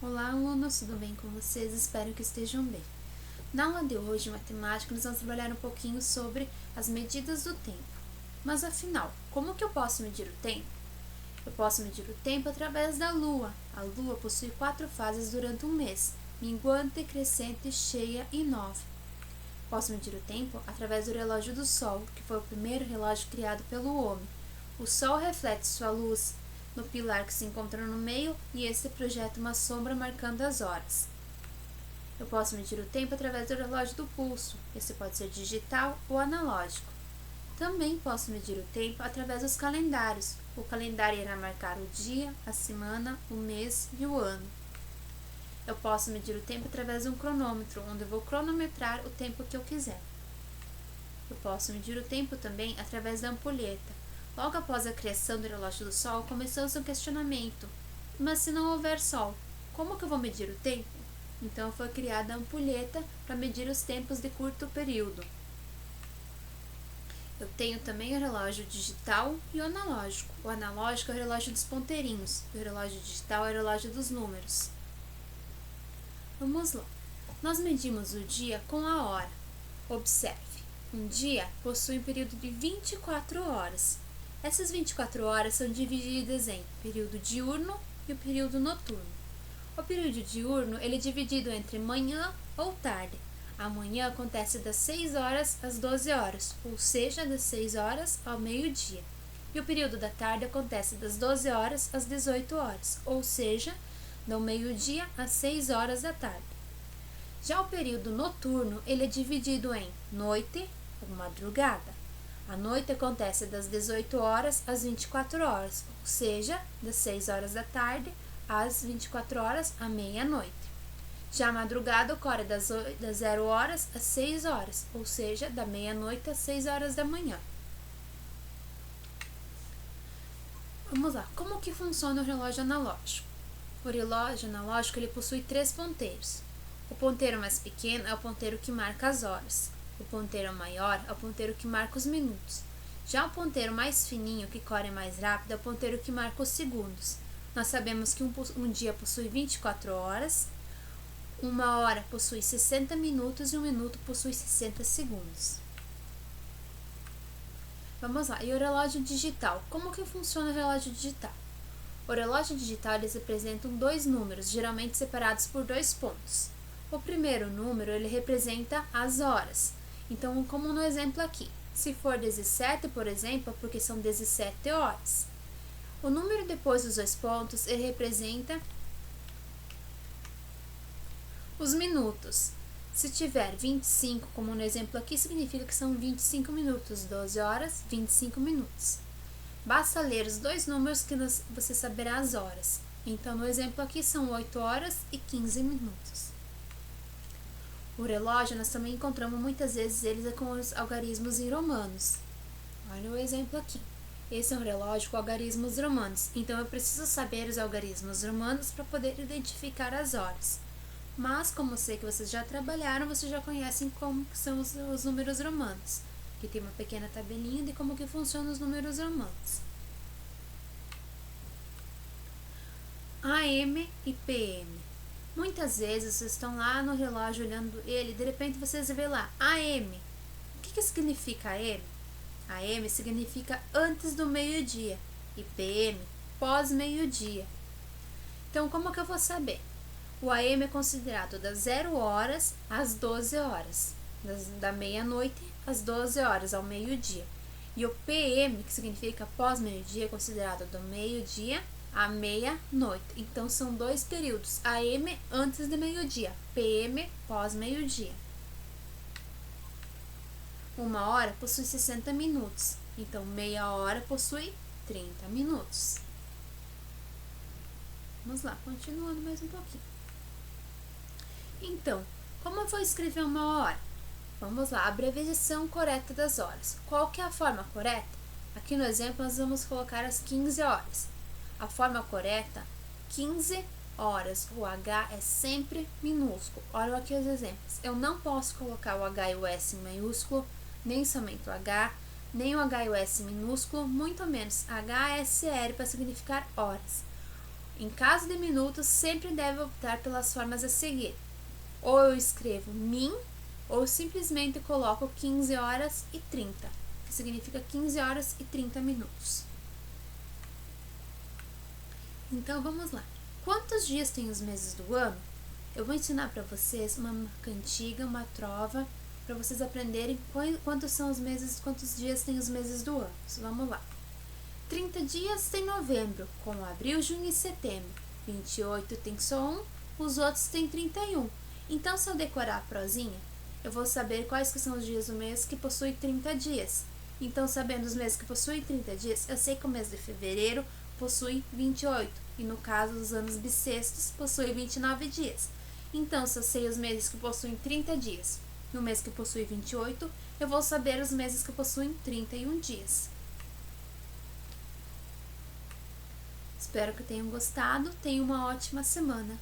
Olá, alunos, tudo bem com vocês? Espero que estejam bem. Na aula de hoje, de matemática, nós vamos trabalhar um pouquinho sobre as medidas do tempo. Mas afinal, como que eu posso medir o tempo? Eu posso medir o tempo através da Lua. A Lua possui 4 fases durante um mês: minguante, crescente, cheia e nova. Posso medir o tempo através do relógio do Sol, que foi o primeiro relógio criado pelo homem. O Sol reflete sua luz no pilar que se encontra no meio e este projeta uma sombra marcando as horas. Eu posso medir o tempo através do relógio do pulso. Esse pode ser digital ou analógico. Também posso medir o tempo através dos calendários. O calendário irá marcar o dia, a semana, o mês e o ano. Eu posso medir o tempo através de um cronômetro, onde eu vou cronometrar o tempo que eu quiser. Eu posso medir o tempo também através da ampulheta. Logo após a criação do relógio do Sol, começou-se um questionamento. Mas se não houver Sol, como que eu vou medir o tempo? Então foi criada a ampulheta para medir os tempos de curto período. Eu tenho também o relógio digital e o analógico. O analógico é o relógio dos ponteirinhos, e o relógio digital é o relógio dos números. Vamos lá. Nós medimos o dia com a hora. Observe, um dia possui um período de 24 horas. Essas 24 horas são divididas em período diurno e o período noturno. O período diurno ele é dividido entre manhã ou tarde. A manhã acontece das 6 horas às 12 horas, ou seja, das 6 horas ao meio-dia. E o período da tarde acontece das 12 horas às 18 horas, ou seja, do meio-dia às 6 horas da tarde. Já o período noturno ele é dividido em noite ou madrugada. A noite acontece das 18 horas às 24 horas, ou seja, das 6 horas da tarde às 24 horas à meia-noite. Já a madrugada ocorre das 0 horas às 6 horas, ou seja, da meia-noite às 6 horas da manhã. Vamos lá, como que funciona o relógio analógico? O relógio analógico ele possui 3 ponteiros. O ponteiro mais pequeno é o ponteiro que marca as horas. O ponteiro maior é o ponteiro que marca os minutos. Já o ponteiro mais fininho, que corre mais rápido, é o ponteiro que marca os segundos. Nós sabemos que um dia possui 24 horas, uma hora possui 60 minutos e um minuto possui 60 segundos. Vamos lá, e o relógio digital? Como que funciona o relógio digital? O relógio digital eles representam 2 números, geralmente separados por 2 pontos. O primeiro número ele representa as horas. Então, como no exemplo aqui, se for 17, por exemplo, é porque são 17 horas. O número depois dos 2 pontos ele representa os minutos. Se tiver 25, como no exemplo aqui, significa que são 25 minutos, 12 horas, 25 minutos. Basta ler os 2 números que você saberá as horas. Então, no exemplo aqui, são 8 horas e 15 minutos. O relógio, nós também encontramos muitas vezes eles com os algarismos em romanos. Olha o exemplo aqui. Esse é um relógio com algarismos romanos. Então, eu preciso saber os algarismos romanos para poder identificar as horas. Mas, como eu sei que vocês já trabalharam, vocês já conhecem como são os números romanos. Aqui tem uma pequena tabelinha de como que funcionam os números romanos. AM e PM. Muitas vezes vocês estão lá no relógio olhando ele e de repente vocês vê lá AM. O que significa AM? AM significa antes do meio-dia e PM pós-meio-dia. Então, como que eu vou saber? O AM é considerado das 0 horas às 12 horas, da meia-noite às 12 horas, ao meio-dia. E o PM, que significa pós-meio-dia, é considerado do meio-dia à meia-noite. Então, são 2 períodos, AM antes do meio-dia, PM pós-meio-dia. 1 hora possui 60 minutos, então meia hora possui 30 minutos. Vamos lá, continuando mais um pouquinho. Então, como eu vou escrever 1 hora? Vamos lá, a abreviação correta das horas. Qual que é a forma correta? Aqui no exemplo nós vamos colocar as 15 horas. A forma correta, 15 horas. O H é sempre minúsculo. Olha aqui os exemplos. Eu não posso colocar o H e o S em maiúsculo, nem somente o H, nem o H e o S minúsculo, muito menos HSL para significar horas. Em caso de minutos, sempre deve optar pelas formas a seguir. Ou eu escrevo min, ou simplesmente coloco 15 horas e 30, que significa 15 horas e 30 minutos. Então vamos lá. Quantos dias tem os meses do ano? Eu vou ensinar para vocês uma cantiga, uma trova, para vocês aprenderem quantos são os meses, quantos dias tem os meses do ano. Vamos lá. 30 dias tem novembro, como abril, junho e setembro. 28 tem só um, os outros tem 31. Então, se eu decorar a prosinha, eu vou saber quais que são os dias do mês que possui 30 dias. Então, sabendo os meses que possuem 30 dias, eu sei que o mês de fevereiro possui 28. E no caso dos anos bissextos, possui 29 dias. Então, se eu sei os meses que possuem 30 dias, no mês que possui 28, eu vou saber os meses que possuem 31 dias. Espero que tenham gostado. Tenham uma ótima semana.